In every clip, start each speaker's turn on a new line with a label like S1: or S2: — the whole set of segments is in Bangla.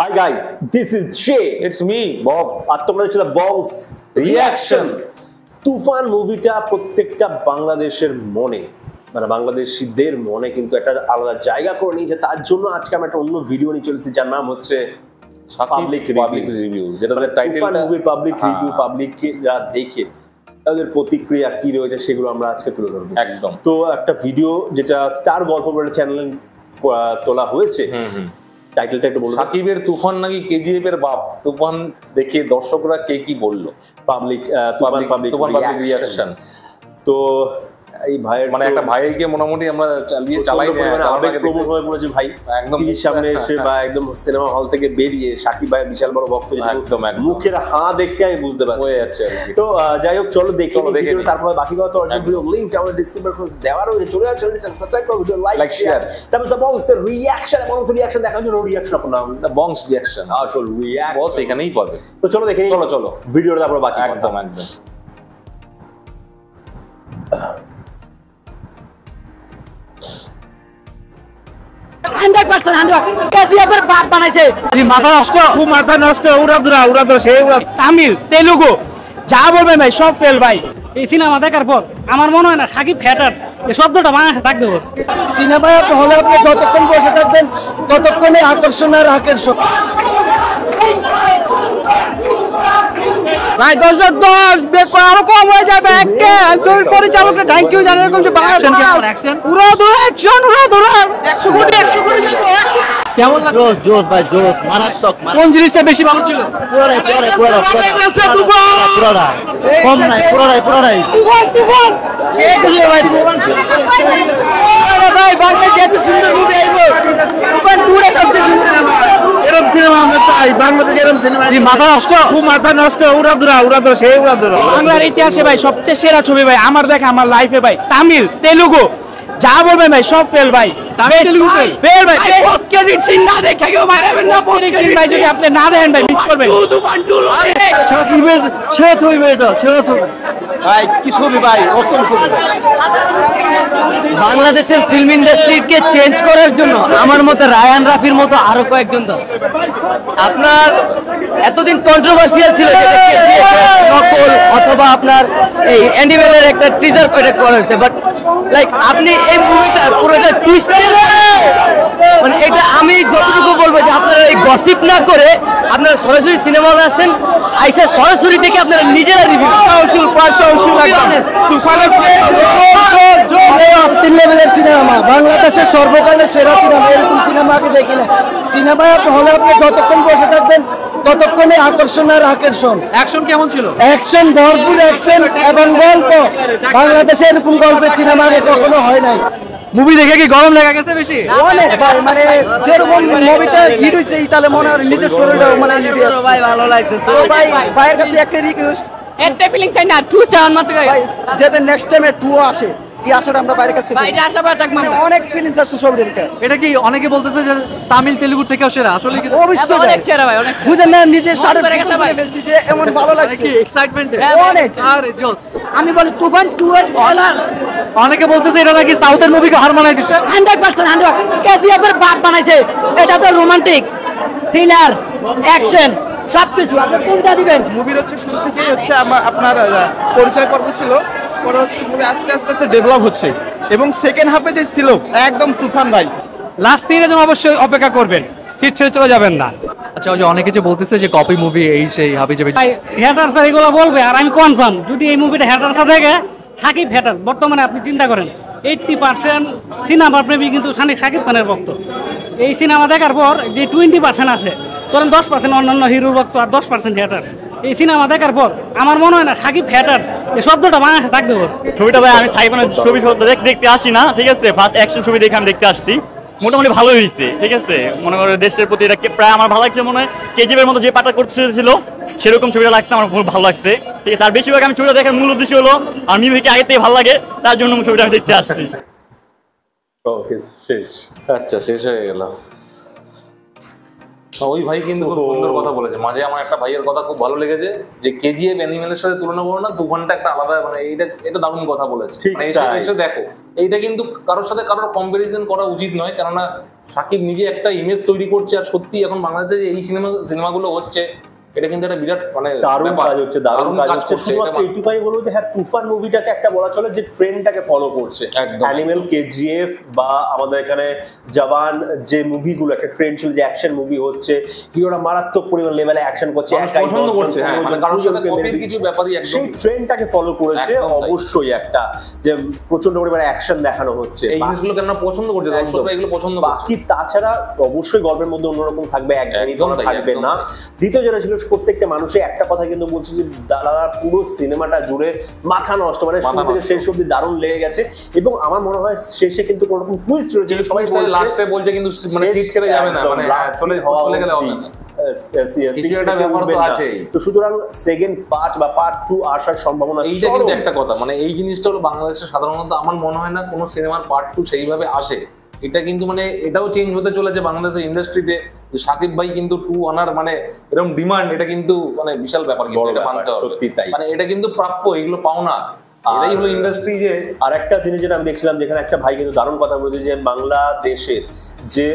S1: Hi guys, this is Jay.
S2: It's me, Bob.
S1: আর তোমরা দেখছো দ্য বংস রিঅ্যাকশন। তুফান মুভিটা প্রত্যেকটা বাংলাদেশের মনে মানে বাংলাদেশিদের মনে কিন্তু একটা আলাদা জায়গা করে নিয়েছে। তার জন্য আজকে আমরা একটা অন্য ভিডিও নিয়ে চলেছি যার নাম হচ্ছে পাবলিক রিভিউ, যেটা টাইটেলটা মুভি পাবলিক রিভিউ। পাবলিকরা দেখে তাদের প্রতিক্রিয়া কি রয়েছে সেগুলো আমরা আজকে তুলে ধরবো।
S2: একদম।
S1: তো একটা ভিডিও যেটা স্টার গল্প বলে চ্যানেলে তোলা হয়েছে। টাইটেলটা একটু বলুন।
S2: সাকিবের তুফান নাকি কেজিএফ এর বাপ। তুফান দেখে দর্শকরা কে কি বললো?
S1: Public
S2: reaction.
S1: তো এই ভাইয়ের
S2: মানে একটা ভাইকে মোটামুটি আমরা চালাই
S1: প্রবণ হয়ে পড়েছে ভাই। একদম টিভির সামনে এসে বা একদম সিনেমা হল থেকে বেরিয়ে সাকিব ভাই বিশাল বড় ভক্ত,
S2: একদম
S1: মুখের হাঁ দেখে আমি বুঝতে পারছি
S2: হয়ে যাচ্ছে।
S1: তো যাই হোক, চলো দেখি তারপরে বাকি কথা ভিডিও লিংক আমাদের ডেসক্রিপশনে দেওয়া রয়েছে। চলে যাচ্ছে, সাবস্ক্রাইব করো, ভিডিও লাইক শেয়ার। তারপর দ্য বংস রিঅ্যাকশন এবং রিঅ্যাকশন দেখার জন্য রিঅ্যাকশন আপনার দ্য বংস রিঅ্যাকশন আসল রিঅ্যাক্ট
S2: বস এখানেই পাবে।
S1: তো চলো দেখি,
S2: চলো
S1: ভিডিওটা তারপর বাকি
S2: একদম।
S3: তামিল তেলুগু যা বলবেন ভাই সব ফেল ভাই। এই সিনেমা দেখার পর আমার মনে হয় না সাকিব ফ্যাটার এই শব্দটা বাংলা থাকবে।
S4: সিনেমা হলে আপনি যতক্ষণ বসে থাকবেন ততক্ষণে আকর্ষণ আর আকর্ষণ। ভাই 10/10 বেক করে আরো কম হয়ে যাবে। একটা পরিচালককে থ্যাংক ইউ জানাই এরকম যে পুরো ধরে অ্যাকশন পুরো ধরে 100 কোটি
S3: কেমন লাগছে?
S4: জোস ভাই জোস মারাত্মক।
S3: কোন জিনিসটা বেশি ভালো ছিল?
S4: পুরোটাই কম নাই, পুরোটাই তুফান ভাই বাংলাদেশে এত সুন্দর মুভি আইব। তুফান পুরো সবচেয়ে সুন্দর এরকম সিনেমা আমরা চাই। বাংলাদেশে এরকম সিনেমা
S3: মাথা নষ্ট, খুব মাথা নষ্ট। উড়াদুরা সেই উড়াদুরা বাংলার ইতিহাসে ভাই সবচেয়ে সেরা ছবি ভাই আমার দেখা, আমার লাইফে ভাই। তামিল তেলুগু যা বলবেন ভাই সব ফেল ভাই। ফেল ভাই। পোস্ট ক্রেডিট সিন না দেখে কেউ মারাবেন না। পোস্ট ক্রেডিট সিন ভাই যদি আপনি না দেখেন ভাই মিস করবেন। তুফান 2
S4: সাকিবের শেষ হইবে এটা শেষ হবে ভাই। কি ছবি ভাই, অসম ছবি।
S5: বাংলাদেশের ফিল্ম ইন্ডাস্ট্রিকে চেঞ্জ করার জন্য আমার মতে রায়ান রাফির মতো আরো কয়েকজন দরকার। আপনার এতদিন কন্ট্রোভার্সিয়াল ছিল যেটা নকল অথবা আপনার এই অ্যানিমেলের একটা টিজার করা হয়েছে, বাট লাইক আপনি এই মুভিটা পুরোটা টুইস্টেড মানে এটা আমি যতটুকু বলবো যে আপনারা এই গসিপ না করে আপনারা সরাসরি সিনেমা হলে আসেন, আইসা সরাসরি দেখে আপনারা নিজেরা রিভিউ
S4: অস্থির লেভেলের সিনেমা। বাংলাদেশের সর্বকালের সেরা সিনেমা, এরকম সিনেমা আগে দেখি না। সিনেমা হলে আপনি যতক্ষণ বসে থাকবেন ততক্ষণে আকর্ষণ আর আকর্ষণ।
S3: অ্যাকশন কেমন ছিল?
S4: অ্যাকশন, ভরপুর অ্যাকশন এবং গল্প। বাংলাদেশে এরকম গল্পের সিনেমা আগে কখনো হয় নাই।
S3: মুভি দেখে কি গরম লেগে গেছে বেশি?
S4: অনেক ভাই, মানে যেরকম মুভিটা হিট হইছে তাহলে মনে হয় নিজের শরীরটা মানে ভাই ভালো লাগছে। তো ভাই ভাইয়ের কাছে একটা রিকোয়েস্ট,
S6: একটা ফিলিং চাই না, 2 চান মাত্র
S4: ভাই যাতে নেক্সট টাইমে 2 আসে। এই আশাটা আমরা বাইরের কাছে
S6: ভাই, এটা আশাবাদ
S4: মানে অনেক ফিলিংস আসছে সব দেখে।
S3: এটা কি অনেকে বলতেছে যে তামিল তেলুগু থেকে সেরা, আসলে কি
S4: অবশ্যই
S6: অনেক সেরা ভাই, অনেক
S4: বুঝেন না নিজের সাড়ে
S6: করে গেছে ভাই।
S4: বলছি যে এমন ভালো লাগছে,
S3: এক্সাইটমেন্ট
S4: অনেক।
S3: আরে জোস।
S4: আমি বলি তুফান 2 এর বলার
S3: অনেকে বলতেছে এটা নাকি সাউথের মুভিকে হার মানায় দিচ্ছে।
S4: 100% কেজিএফ এর বাপ বানাইছে। এটা তো রোমান্টিক, থ্রিলার, অ্যাকশন সবকিছু। আপনি কোনটা দিবেন?
S7: মুভির হচ্ছে শুরু থেকেই হচ্ছে আপনার পরিচয় পর্ব ছিল, পরে হচ্ছে মুভি আস্তে আস্তে ডেভেলপ হচ্ছে এবং সেকেন্ড হাফে যে ছিল একদম তুফান ভাই।
S3: লাস্ট সিনের জন্য অবশ্যই অপেক্ষা করবেন, সিট ছেড়ে চলে যাবেন না।
S8: আচ্ছা, ওই যে অনেকে যে বলতেছে যে কপি মুভি এই সেই হাবি যাবে,
S3: হ্যাটারস এগুলো বলবে, আর আমি কনফার্ম যদি এই মুভিটা হ্যাটারসা দেখে সাকিব হ্যাটার। বর্তমানে আপনি চিন্তা করেন 80% সিনেমা প্রেমী কিন্তু সাকিব খানের ভক্ত। এই সিনেমা দেখার পর যে 20% আছে, ধরেন 10% অন্যান্য হিরোর ভক্ত আর 10% হ্যাটার্স। এই সিনেমা দেখার পর আমার মনে হয় না সাকিব হ্যাটার্স এই শব্দটা বাংলাদেশে থাকবে।
S9: ছবিটা ভাই আমি সাকিবের ছবি দেখতে আসি না, ঠিক আছে, ফার্স্ট অ্যাকশন ছবি দেখে আমি দেখতে আসছি, মোটামুটি ভালো হয়েছে, ঠিক আছে। মনে করে দেশের প্রতি এটা প্রায় আমার ভালো লাগছে। মনে হয় কেজিএফের মতো যে পাটা করতেছিল সেরকম ছবিটা লাগছে, আমার খুব ভালো লাগছে, ঠিক আছে। আর বেশিরভাগ আমি ছবিটা দেখার মূল উদ্দেশ্য হলো আর মিমিকে আগে থেকে ভালো লাগে, তার জন্য ছবিটা আমি দেখতে আসছি।
S2: আচ্ছা, শেষ হয়ে গেল। ওই ভাই কিন্তু খুব সুন্দর কথা বলেছে। মাঝে আমার একটা ভাইয়ের কথা খুব ভালো লেগেছে যে কেজিএফ অ্যানিমেলের সাথে তুলনা করো না, তুফানটা একটা আলাদা, মানে এটা দারুণ কথা বলেছে। এসে দেখো, এইটা কিন্তু কারোর সাথে কারোর কম্পারিজন করা উচিত নয়, কেননা শাকিব নিজে একটা ইমেজ তৈরি করছে, আর সত্যি এখন বাংলাদেশে যে এই সিনেমাগুলো হচ্ছে, এটা কিন্তু একটা বিরাট মানে
S1: দারুণ কাজ হচ্ছে, দারুণ কাজ হচ্ছে। শুধুমাত্র এইটুকুই বলবো যে হ্যাঁ, তুফান মুভিটাকে একটা বলা চলে যে ট্রেন্ডটাকে ফলো করছে। অ্যানিমেল, কেজিএফ বা আমাদের এখানে জওয়ান যে মুভিগুলো একটা ট্রেন্ড ছিল, যে অ্যাকশন মুভি হচ্ছে, হিরোরা মারাত্মক পরিমাণ লেভেলে অ্যাকশন করছে,
S2: পছন্দ করছে, হ্যাঁ, মানে কারোর সাথে কপির কিছু ব্যাপারই একদম
S1: সেই ট্রেন্ডটাকে ফলো করেছে। অবশ্যই একটা যে প্রচন্ড পরিমাণে অ্যাকশন দেখানো হচ্ছে,
S2: এই জিনিসগুলো কেন পছন্দ করছে দর্শকরা, এগুলো পছন্দ করছে।
S1: বাকি তাছাড়া অবশ্যই গল্পের মধ্যে অন্যরকম থাকবে, একদম থাকবে না। দ্বিতীয় যেটা ছিল, প্রত্যেকটা মানুষই একটা কথা কিন্তু বলছে যে দালালা পুরো সিনেমাটা জুড়ে মাথা নষ্ট, মানে শুরু থেকে শেষ অবধি দারুণ লেগে গেছে। এবং আমার মনে হয় শেষে কিন্তু কোনো রকম টুইস্ট রয়েছে, সবাই
S2: লাস্টে বলছে কিন্তু মানে সিট ছেড়ে যাবে না, মানে চলে গেলে হবে না।
S1: তো সুতরাং সেকেন্ড পার্ট বা পার্ট 2 আসার সম্ভাবনা,
S2: এইটা কিন্তু একটা কথা, মানে এই জিনিসটা হলো বাংলাদেশে সাধারণত আমার মনে হয় না কোনো সিনেমার পার্ট 2 সেইভাবে আসে। এটা কিন্তু মানে এটাও চেঞ্জ হতে চলেছে বাংলাদেশের ইন্ডাস্ট্রিতে, যে শাকিব ভাই কিন্তু 2 আনার মানে এরকম ডিমান্ড, এটা কিন্তু মানে বিশাল ব্যাপার, কিন্তু এটা মানতে হবে,
S1: সত্যি তাই।
S2: মানে এটা কিন্তু প্রাপ্য, এগুলো পাও না। এটাই হলো ইন্ডাস্ট্রি। যে
S1: আরেকটা জিনিস যেটা আমি দেখছিলাম, যেখানে একটা ভাই কিন্তু দারুণ কথা বলেছে যে বাংলাদেশের যে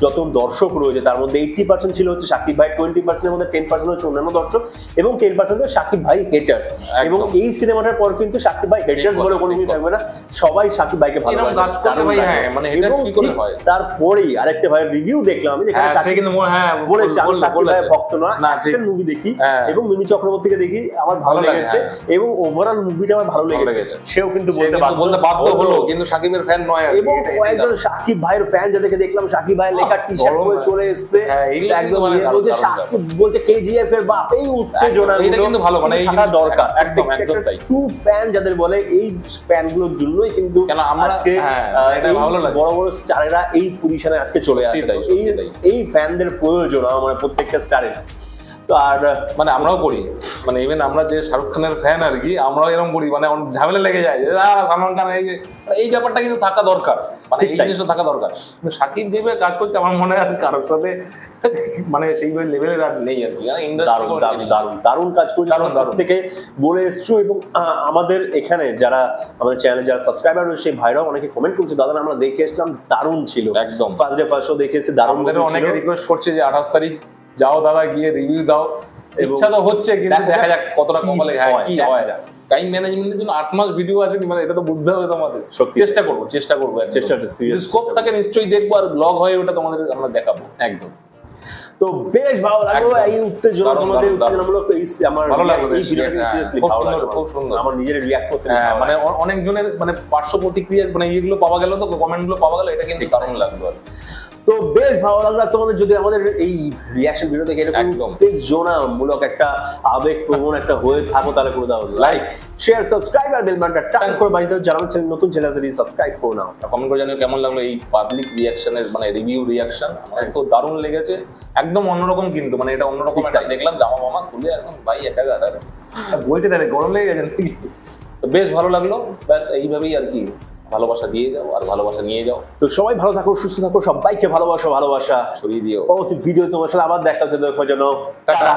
S1: যত দর্শক রয়েছে তার মধ্যে 80% ছিল হচ্ছে শাকিব ভাই, 20% মধ্যে 10% হচ্ছে অন্যান্য দর্শক, এবং 10% শাকিব ভাই হেটার্স। এবং এই সিনেমাটার পর কিন্তু শাকিব ভাই হেটার্স বলে কোনো কিছু থাকবে না, সবাই শাকিব ভাইকে ভালোবাসে। তারপরেই আরেকটা ভাই রিভিউ দেখলাম আমি, যেখানে শাকিব বলেছে আমি শাকিব ভাইয়ের ভক্ত না, অ্যাকশন মুভি দেখি এবং মিমি চক্রবর্তীকে দেখি, আমার ভালো লেগেছে এবং ওভারঅল মুভিটা আমার ভালো লেগেছে। সেও কিন্তু বলতে
S2: বাধ্য হলো, কিন্তু শাকিবের ফ্যান নয়।
S1: এবং কয়েকজন শাকিব ভাইয়ের ফ্যান যাদেরকে দেখলাম, শাকিব ভাই লেখা টি-শার্ট পরে চলে এসেছে, একদম বলছে শাকিব বলছে কেজিএফ এর বাপ, এই উত্তেজনা,
S2: এটা কিন্তু ভালো, মানে এই
S1: থাকা দরকার।
S2: একদম একদম তাই।
S1: ট্রু ফ্যান যাদের বলে, এই ফ্যানগুলোর জন্যই কিন্তু আজকে বড় বড় স্টারেরা এই পজিশনে আজকে চলে আসে। এই ফ্যানদের প্রয়োজন আমার প্রত্যেকটা স্টারের। তো আর
S2: মানে আমরাও করি, মানে ইভেন আমরা যে শাহরুখ খানের ফ্যান আর কি, আমরাও এরকম করি, মানে ঝামেলা লেগে যায় সালমান খান, এই ব্যাপারটা কিন্তু থাকা দরকার, মানে এই জিনিসটা থাকা দরকার। কিন্তু শাকিব যেভাবে কাজ করছে আমার মনে হয় কারোর সাথে মানে সেইভাবে লেভেলের আর নেই আর কি। দারুণ কাজ করছে, দারুণ থেকে বলে এসছো। এবং আমাদের এখানে যারা আমাদের চ্যানেলে যারা সাবস্ক্রাইবার রয়েছে, সেই ভাইরাও অনেকে কমেন্ট করছে, দাদা আমরা দেখে এসলাম, দারুণ ছিল একদম, ফার্স্ট ডে ফার্স্ট শো দেখেছি, দারুণ। অনেকে রিকোয়েস্ট করছে যে 28 তারিখ যাও দাদা, গিয়ে রিভিউ দাও। ইচ্ছা তো হচ্ছে, কিন্তু দেখা যাক কতটা কপালে কি হয়। টাইম ম্যানেজমেন্টের জন্য 8 মাস ভিডিও আছে, মানে এটা তো বুঝতে হবে তোমাদের। চেষ্টা করবো স্কোপ থাকে নিশ্চয়ই দেখবো, আর ব্লগ হয় ওটা তোমাদের আমরা দেখাবো একদম।
S1: তো বেশ ভালো লাগলো এই উত্তেজনা, তোমাদের উত্তেজনামূলক আমার ভালো লাগলো, এই ভিডিওটা সিরিয়াসলি ভালো লাগলো, খুব সুন্দর। আমার নিজের রিঅ্যাক্ট করতে
S2: মানে অনেকজনের মানে পার্শ্ব প্রতিক্রিয়া, মানে এইগুলো পাওয়া গেল, তো কমেন্টগুলো পাওয়া গেল, এটা কিন্তু দারুণ লাগলো।
S1: তো বেশ ভালো লাগলো তোমাদের। যদি আমাদের এই রিঅ্যাকশন ভিডিও দেখে এরকম উত্তেজনামূলক একটা আবেগপ্রবণ একটা হয়ে থাকো, তাহলে করে দাও লাইক, শেয়ার, সাবস্ক্রাইব আর বেল বাটনটা টান করে বাজিয়ে দাও। যারা চ্যানেল নতুন চ্যানেল সাবস্ক্রাইব করো না,
S2: কমেন্ট করে জানিও কেমন লাগলো এই পাবলিক রিঅ্যাকশনের, মানে রিভিউ রিঅ্যাকশন। খুব দারুণ লেগেছে, একদম অন্যরকম, কিন্তু মানে এটা অন্যরকম একটা দেখলাম, জামা মামা খুলে একদম ভাই একা বলছে তাহলে গরম লেগে গেছে নাকি। তো বেশ ভালো লাগলো, ব্যাস এইভাবেই আর কি, ভালোবাসা দিয়ে যাও আর ভালোবাসা নিয়ে যাও।
S1: তো সবাই ভালো থাকো, সুস্থ থাকো, সবাইকে ভালোবাসা ছড়িয়ে দিও। পরবর্তী ভিডিও তোমার সাথে আবার দেখা হচ্ছে, দেখো যেন টাটা।